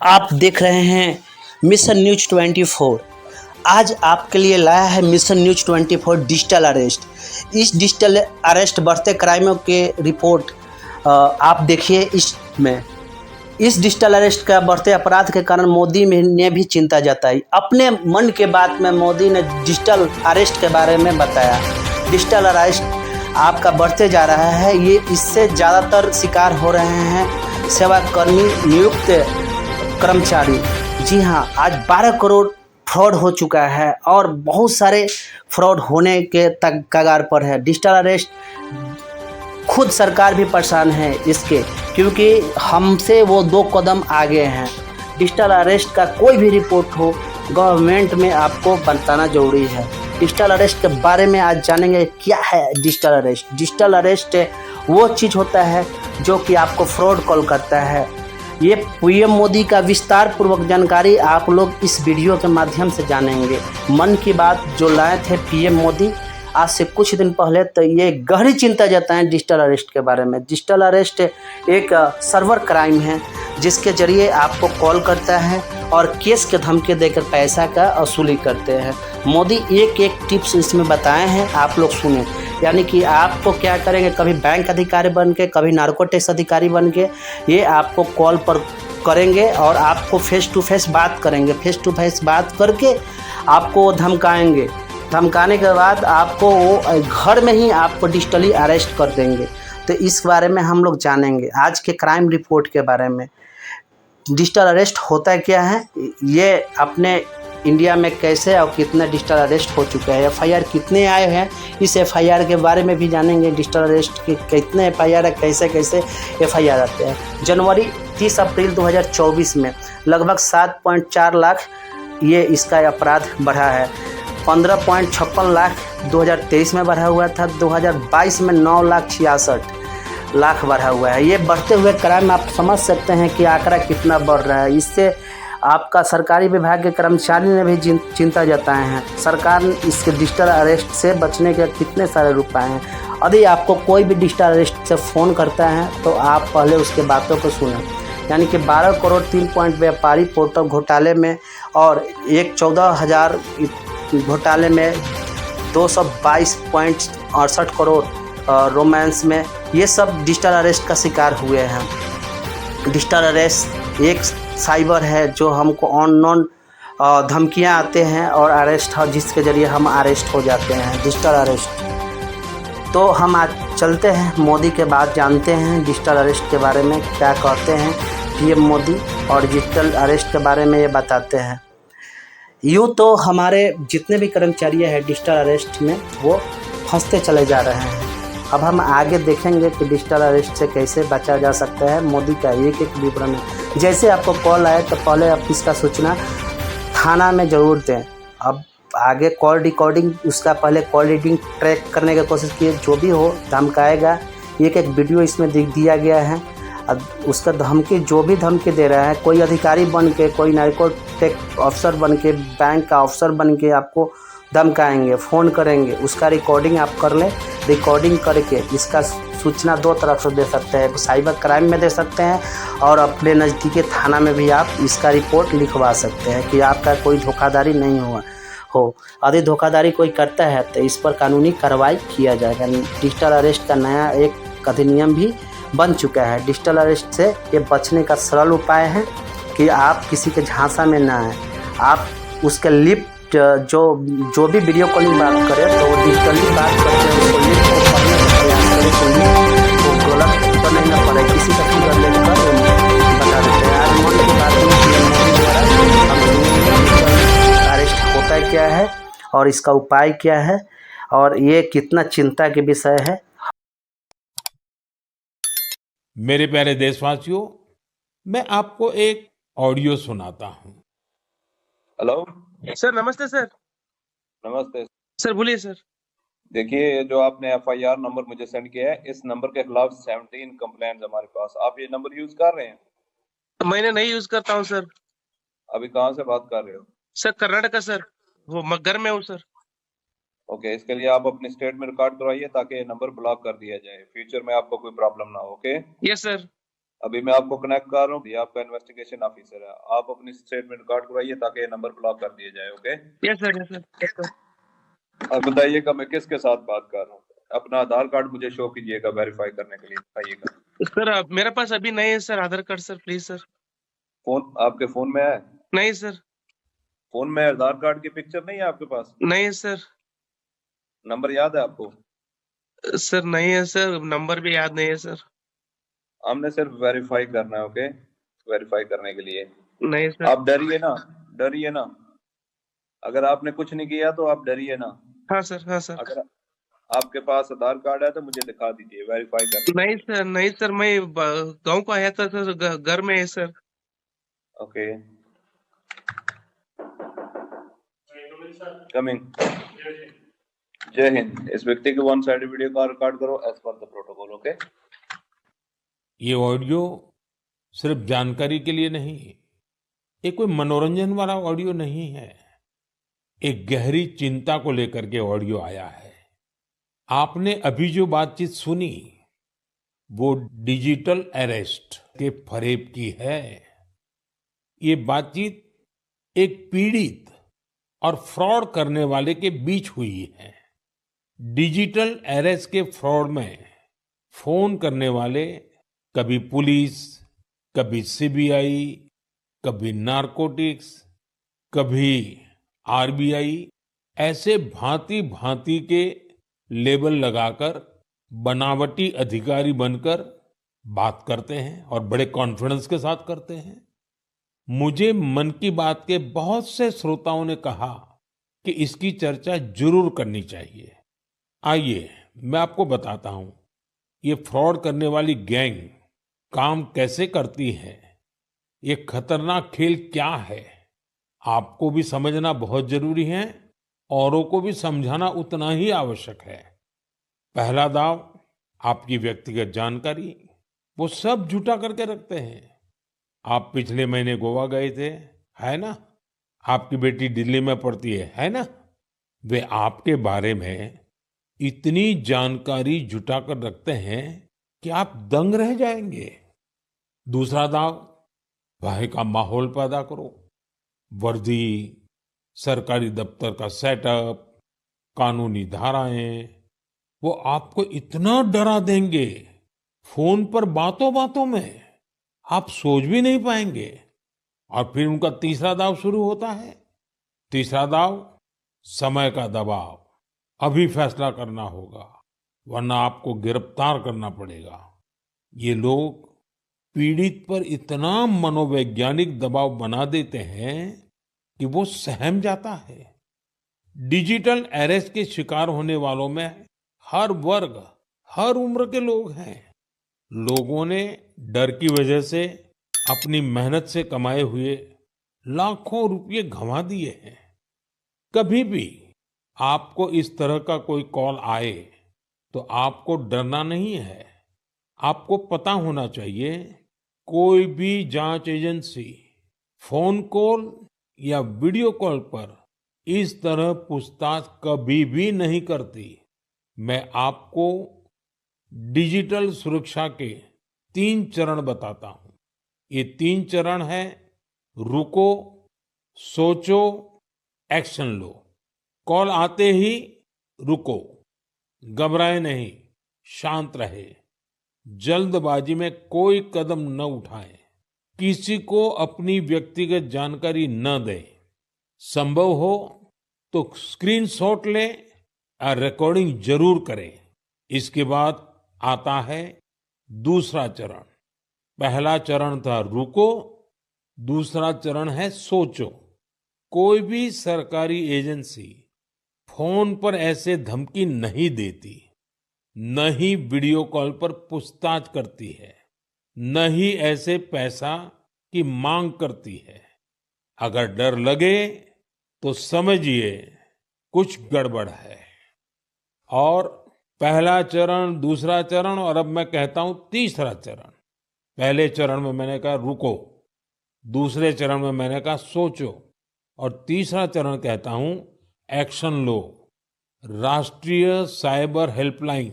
आप देख रहे हैं मिशन न्यूज 24। आज आपके लिए लाया है मिशन न्यूज 24 डिजिटल अरेस्ट। इस डिजिटल अरेस्ट बढ़ते क्राइमों के रिपोर्ट आप देखिए इसमें। इस डिजिटल अरेस्ट का बढ़ते अपराध के कारण मोदी ने भी चिंता जताई। अपने मन के बात में मोदी ने डिजिटल अरेस्ट के बारे में बताया। डिजिटल अरेस्ट आपका बढ़ते जा रहा है, ये इससे ज़्यादातर शिकार हो रहे हैं सेवाकर्मी नियुक्त कर्मचारी। जी हाँ, आज 12 करोड़ फ्रॉड हो चुका है और बहुत सारे फ्रॉड होने के तक कगार पर है। डिजिटल अरेस्ट खुद सरकार भी परेशान है इसके, क्योंकि हमसे वो 2 कदम आगे हैं। डिजिटल अरेस्ट का कोई भी रिपोर्ट हो गवर्नमेंट में आपको बताना जरूरी है। डिजिटल अरेस्ट के बारे में आज जानेंगे क्या है डिजिटल अरेस्ट। डिजिटल अरेस्ट वो चीज़ होता है जो कि आपको फ्रॉड कॉल करता है। ये पीएम मोदी का विस्तार पूर्वक जानकारी आप लोग इस वीडियो के माध्यम से जानेंगे। मन की बात जो लाए थे पीएम मोदी आज से कुछ दिन पहले, तो ये गहरी चिंता जताएं डिजिटल अरेस्ट के बारे में। डिजिटल अरेस्ट एक सर्वर क्राइम है जिसके जरिए आपको कॉल करता है और केस के धमकी देकर पैसा का वसूली करते हैं। मोदी एक टिप्स इसमें बताए हैं, आप लोग सुने। यानी कि आपको क्या करेंगे, कभी बैंक अधिकारी बन के, कभी नार्को टैक्स अधिकारी बन के ये आपको कॉल पर करेंगे और आपको फेस टू फेस बात करेंगे। फेस टू फेस बात करके आपको धमकाएंगे। धमकाने के बाद आपको वो घर में ही आपको डिजिटली अरेस्ट कर देंगे। तो इस बारे में हम लोग जानेंगे आज के क्राइम रिपोर्ट के बारे में। डिजिटल अरेस्ट होता क्या है, ये अपने इंडिया में कैसे और कितने डिजिटल अरेस्ट हो चुके हैं, एफआईआर कितने आए हैं, इस एफआईआर के बारे में भी जानेंगे। डिजिटल अरेस्ट के कितने एफआईआर है, कैसे कैसे एफआईआर आते हैं। जनवरी 30 अप्रैल 2024 में लगभग 7.4 लाख ये इसका अपराध बढ़ा है। 15.56 लाख 2023 में बढ़ा हुआ था। 2022 में 9,66,00,000 बढ़ा हुआ है। ये बढ़ते हुए क्राइम आप समझ सकते हैं कि आंकड़ा कितना बढ़ रहा है। इससे आपका सरकारी विभाग के कर्मचारी ने भी चिंता जताए हैं। सरकार इसके डिजिटल अरेस्ट से बचने के कितने सारे उपाय हैं। यदि आपको कोई भी डिजिटल अरेस्ट से फ़ोन करता है तो आप पहले उसके बातों को सुनें। यानी कि 12 करोड़ 3 पॉइंट व्यापारी पोर्टल घोटाले में और 14,000 घोटाले में 222.68 करोड़ रोमांस में, ये सब डिजिटल अरेस्ट का शिकार हुए हैं। डिजिटल अरेस्ट एक साइबर है जो हमको अननोन धमकियां आते हैं और अरेस्ट हो, जिसके ज़रिए हम अरेस्ट हो जाते हैं। डिजिटल अरेस्ट तो हम आज चलते हैं मोदी के बाद जानते हैं डिजिटल अरेस्ट के बारे में क्या कहते हैं पीएम मोदी, और डिजिटल अरेस्ट के बारे में ये बताते हैं। यूँ तो हमारे जितने भी कर्मचारी हैं डिजिटल अरेस्ट में वो फंसते चले जा रहे हैं। अब हम आगे देखेंगे कि डिजिटल अरेस्ट से कैसे बचा जा सकता है। मोदी का एक विवरण है। जैसे आपको कॉल आए तो पहले आप इसका सूचना थाना में ज़रूर दें। अब आगे कॉल रिकॉर्डिंग, उसका पहले कॉल रीडिंग ट्रैक करने की कोशिश कीजिए। जो भी हो धमकाएगा, एक वीडियो इसमें दिया गया है। अब उसका धमकी, जो भी धमकी दे रहा है, कोई अधिकारी बन के, कोई नार्को टैक्स अफसर बन के, बैंक का अफसर बन के आपको धमकाएंगे, फ़ोन करेंगे, उसका रिकॉर्डिंग आप कर लें। रिकॉर्डिंग करके इसका सूचना 2 तरफ से दे सकते हैं। साइबर क्राइम में दे सकते हैं और अपने नज़दीकी थाना में भी आप इसका रिपोर्ट लिखवा सकते हैं कि आपका कोई धोखाधड़ी नहीं हुआ हो। यदि धोखाधड़ी कोई करता है तो इस पर कानूनी कार्रवाई किया जाएगा। डिजिटल अरेस्ट का नया एक अधिनियम भी बन चुका है। डिजिटल अरेस्ट से ये बचने का सरल उपाय है कि आप किसी के झांसा में ना आए। आप उसके लिप जो भी वीडियो कॉलिंग बात करें तो वो डिजिटली बात करते हैं, उसको लिप को पढ़ने का प्रयास करें तो लिप को गलत तो नहीं ना पड़े, किसी का फिगर लेकर बता देते हैं। आज मोदी की बात में द्वारा हम अरेस्ट होता क्या है और इसका उपाय क्या है और ये कितना चिंता के विषय है। मेरे प्यारे देशवासियों, मैं आपको एक ऑडियो सुनाता हूं। Hello sir. नमस्ते सर। नमस्ते सर बोलिए सर। देखिए, ये जो आपने एफआईआर नंबर मुझे सेंड किया है, इस नंबर के खिलाफ 17 कंप्लेंट्स हमारे पास। आप ये नंबर यूज कर रहे हैं? मैंने नहीं यूज करता हूँ सर। अभी कहाँ से बात कर रहे हो? सर कर्नाटक सर, वो घर में हूँ सर। ओके, इसके लिए आप अपने स्टेट में रिकॉर्ड करवाइए ताकि ये नंबर ब्लॉक कर दिया जाए, फ्यूचर में आपको कोई प्रॉब्लम ना हो। Okay yes sir. अभी मैं आपको कनेक्ट कर रहा हूँ, ये आपका इन्वेस्टिगेशन ऑफिसर है, आप अपनी स्टेटमेंट रिकॉर्ड करवाइए ताकि ये नंबर ब्लॉक कर दिया जाए। Okay, yes sir, yes sir, yes sir. अब बताइएगा मैं किसके साथ बात कर रहा हूँ। अपना आधार कार्ड मुझे शो कीजिएगा वेरीफाई करने के लिए, बताइएगा। सर मेरे पास अभी नहीं है sir Aadhaar card sir, please sir. Phone आपके फोन में है? नहीं सर। फोन में आधार कार्ड की पिक्चर नहीं है आपके पास? नहीं है सर। नंबर याद है आपको? सर नहीं है सर, नंबर भी याद नहीं है सर। हमने सिर्फ वेरीफाई करना है। ओके, वेरीफाई करने के लिए नहीं सर। आप डरिए ना, डरिए ना। अगर आपने कुछ नहीं किया तो आप डरिए ना। हाँ सर, हाँ सर। अगर आपके पास आधार कार्ड है तो मुझे दिखा दीजिए वेरीफाई करने नहीं के लिए। सर, नहीं सर, मैं गांव को आया था सर, घर में है सर। Okay, coming. जय हिंद। इस व्यक्ति के वन साइड वीडियो का रिकॉर्ड करो as per the protocol. Okay, ये ऑडियो सिर्फ जानकारी के लिए नहीं, ये कोई मनोरंजन वाला ऑडियो नहीं है। एक गहरी चिंता को लेकर के ऑडियो आया है। आपने अभी जो बातचीत सुनी वो डिजिटल अरेस्ट के फरेब की है। ये बातचीत एक पीड़ित और फ्रॉड करने वाले के बीच हुई है। डिजिटल अरेस्ट के फ्रॉड में फोन करने वाले कभी पुलिस, कभी सीबीआई, कभी नारकोटिक्स, कभी आरबीआई, ऐसे भांति भांति के लेबल लगाकर बनावटी अधिकारी बनकर बात करते हैं और बड़े कॉन्फिडेंस के साथ करते हैं। मुझे मन की बात के बहुत से श्रोताओं ने कहा कि इसकी चर्चा जरूर करनी चाहिए। आइए मैं आपको बताता हूं ये फ्रॉड करने वाली गैंग काम कैसे करती है, ये खतरनाक खेल क्या है। आपको भी समझना बहुत जरूरी है, औरों को भी समझाना उतना ही आवश्यक है। पहला दाव आपकी व्यक्तिगत जानकारी, वो सब जुटा करके रखते हैं। आप पिछले महीने गोवा गए थे, है ना? आपकी बेटी दिल्ली में पढ़ती है ना? वे आपके बारे में इतनी जानकारी जुटा कर रखते हैं कि आप दंग रह जाएंगे। दूसरा दाव, भय का माहौल पैदा करो। वर्दी, सरकारी दफ्तर का सेटअप, कानूनी धाराएं, वो आपको इतना डरा देंगे फोन पर बातों बातों में आप सोच भी नहीं पाएंगे। और फिर उनका तीसरा दाव शुरू होता है। तीसरा दाव, समय का दबाव। अभी फैसला करना होगा वरना आपको गिरफ्तार करना पड़ेगा। ये लोग पीड़ित पर इतना मनोवैज्ञानिक दबाव बना देते हैं कि वो सहम जाता है। डिजिटल अरेस्ट के शिकार होने वालों में हर वर्ग, हर उम्र के लोग हैं। लोगों ने डर की वजह से अपनी मेहनत से कमाए हुए लाखों रुपए गंवा दिए हैं। कभी भी आपको इस तरह का कोई कॉल आए तो आपको डरना नहीं है। आपको पता होना चाहिए कोई भी जांच एजेंसी फोन कॉल या वीडियो कॉल पर इस तरह पूछताछ कभी भी नहीं करती। मैं आपको डिजिटल सुरक्षा के 3 चरण बताता हूं। ये 3 चरण है: रुको, सोचो, एक्शन लो। कॉल आते ही रुको, घबराए नहीं, शांत रहे, जल्दबाजी में कोई कदम न उठाएं, किसी को अपनी व्यक्तिगत जानकारी न दें। संभव हो तो स्क्रीनशॉट लें और रिकॉर्डिंग जरूर करें। इसके बाद आता है दूसरा चरण। पहला चरण था रुको, दूसरा चरण है सोचो। कोई भी सरकारी एजेंसी फोन पर ऐसे धमकी नहीं देती, न ही वीडियो कॉल पर पूछताछ करती है, न ही ऐसे पैसा की मांग करती है। अगर डर लगे तो समझिए कुछ गड़बड़ है। और पहला चरण, दूसरा चरण और अब मैं कहता हूं तीसरा चरण। पहले चरण में मैंने कहा रुको, दूसरे चरण में मैंने कहा सोचो और तीसरा चरण कहता हूं एक्शन लो। राष्ट्रीय साइबर हेल्पलाइन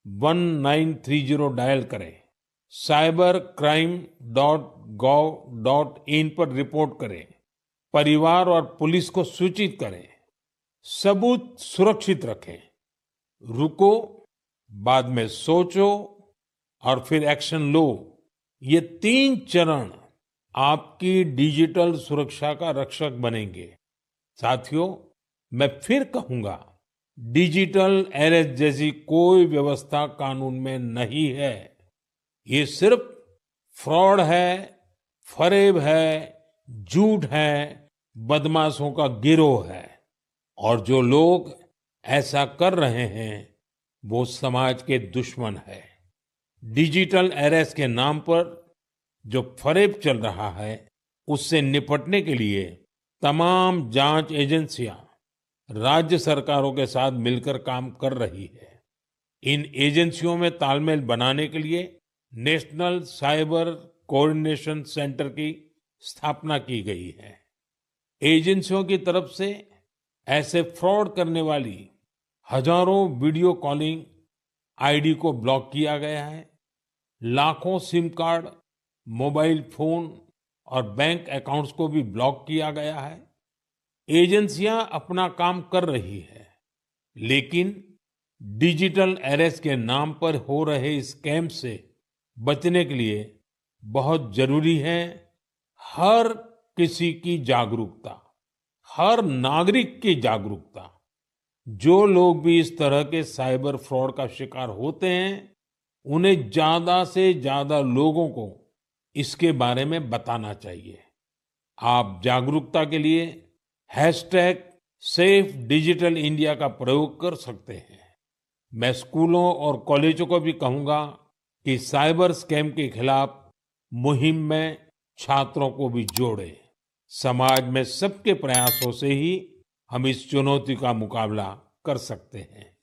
1930 डायल करें। cybercrime.gov.in पर रिपोर्ट करें, परिवार और पुलिस को सूचित करें, सबूत सुरक्षित रखें, रुको, बाद में सोचो और फिर एक्शन लो। ये 3 चरण आपकी डिजिटल सुरक्षा का रक्षक बनेंगे। साथियों, मैं फिर कहूंगा, डिजिटल अरेस्ट जैसी कोई व्यवस्था कानून में नहीं है। ये सिर्फ फ्रॉड है, फरेब है, झूठ है, बदमाशों का गिरोह है। और जो लोग ऐसा कर रहे हैं, वो समाज के दुश्मन है। डिजिटल अरेस्ट के नाम पर जो फरेब चल रहा है, उससे निपटने के लिए तमाम जांच एजेंसियां राज्य सरकारों के साथ मिलकर काम कर रही है। इन एजेंसियों में तालमेल बनाने के लिए नेशनल साइबर कोऑर्डिनेशन सेंटर की स्थापना की गई है। एजेंसियों की तरफ से ऐसे फ्रॉड करने वाली हजारों वीडियो कॉलिंग आईडी को ब्लॉक किया गया है। लाखों सिम कार्ड, मोबाइल फोन और बैंक अकाउंट्स को भी ब्लॉक किया गया है। एजेंसियां अपना काम कर रही है, लेकिन डिजिटल अरेस्ट के नाम पर हो रहे स्कैम से बचने के लिए बहुत जरूरी है हर किसी की जागरूकता, हर नागरिक की जागरूकता। जो लोग भी इस तरह के साइबर फ्रॉड का शिकार होते हैं, उन्हें ज्यादा से ज्यादा लोगों को इसके बारे में बताना चाहिए। आप जागरूकता के लिए #सेफ डिजिटल इंडिया का प्रयोग कर सकते हैं। मैं स्कूलों और कॉलेजों को भी कहूंगा कि साइबर स्कैम के खिलाफ मुहिम में छात्रों को भी जोड़ें। समाज में सबके प्रयासों से ही हम इस चुनौती का मुकाबला कर सकते हैं।